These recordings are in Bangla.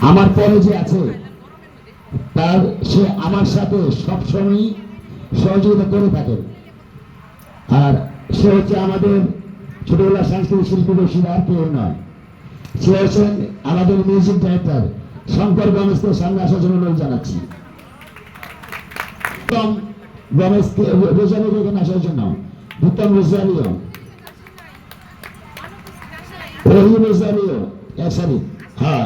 আমার পরে যে আছে তার সে আমার সাথে সবসময় সহযোগিতা করে থাকে। আর সে হচ্ছে আমাদের ছোটবেলা সাংস্কৃতিক শিল্পী বসির আর কেউ নয়, সে হচ্ছেন আমাদের মিউজিক ডাইরেক্টর শঙ্কর গমেশকে সামনে আসার জন্য অনুরোধ জানাচ্ছি। গমেশকে রোজারিও এখানে আসার জন্য ভুতম রোজারিও রহিম রোজারিও সরি হ্যাঁ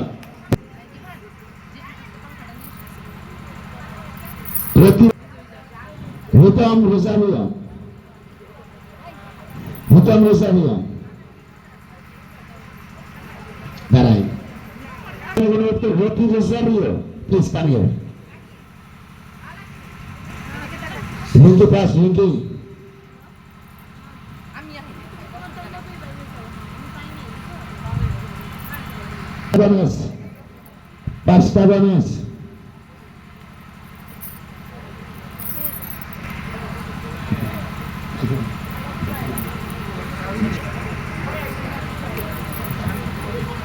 ভুতম রোজারিও ভুতম রোজারিও দাঁড়াই Rocky Rozario please come here. Linki পাস লিঙ্কি গমেশ পাঁচটা গমেশ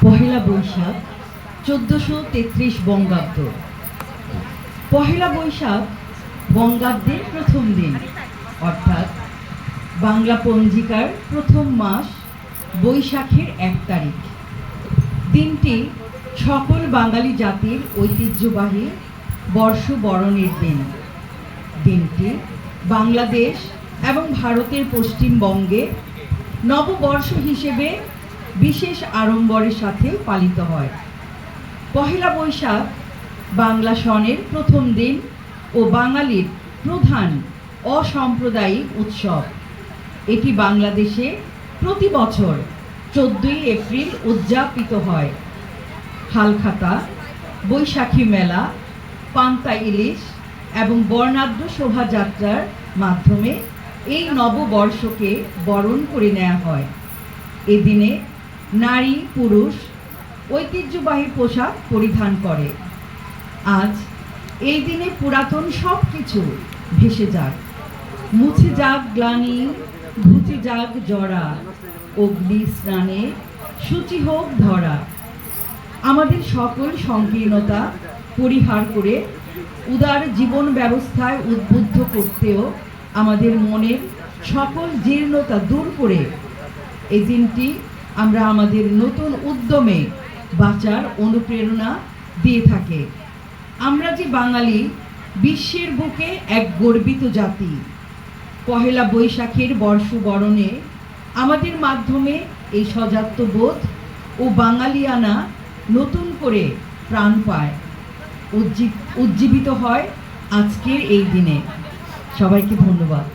পহেলা বৈশাখ 1433 বঙ্গাব্দ। পহেলা বৈশাখ বঙ্গাব্দের প্রথম দিন, অর্থাৎ বাংলা পঞ্জিকার প্রথম মাস বৈশাখের 1 তারিখ। দিনটি সকল বাঙালি জাতির ঐতিহ্যবাহী বর্ষবরণের দিন। দিনটি বাংলাদেশ এবং ভারতের পশ্চিমবঙ্গে নববর্ষ হিসেবে বিশেষ আড়ম্বরের সাথে পালিত হয়। পহেলা বৈশাখ বাংলা সনের প্রথম দিন ও বাঙালির প্রধান অসাম্প্রদায়িক উৎসব। এটি বাংলাদেশে প্রতি বছর 14 এপ্রিল উদযাপিত হয়। হালখাতা, বৈশাখী মেলা, পান্তা ইলিশ এবং বর্ণাঢ্য শোভাযাত্রার মাধ্যমে এই নববর্ষকে বরণ করে নেওয়া হয়। এদিনে নারী পুরুষ ঐতিহ্যবাহী পোশাক পরিধান করে। আজ এই দিনে পুরাতন সব কিছু ভেসে যাক, মুছে যাক গ্লানি, ঘুচে যাক জরা, অগ্নি স্নানে সূচি হোক ধরা। আমাদের সকল সংকীর্ণতা পরিহার করে উদার জীবন ব্যবস্থায় উদ্বুদ্ধ করতেও আমাদের মনের সকল জীর্ণতা দূর করে এই দিনটি আমরা আমাদের নতুন উদ্যমে বাঁচার অনুপ্রেরণা দিয়ে থাকে। আমরা যে বাঙালি, বিশ্বের বুকে এক গর্বিত জাতি। পহেলা বৈশাখের বর্ষবরণে আমাদের মাধ্যমে এই সজাত্যবোধ ও বাঙালিয়ানা নতুন করে প্রাণ পায়, উজ্জীবিত হয় আজকের এই দিনে। সবাইকে ধন্যবাদ।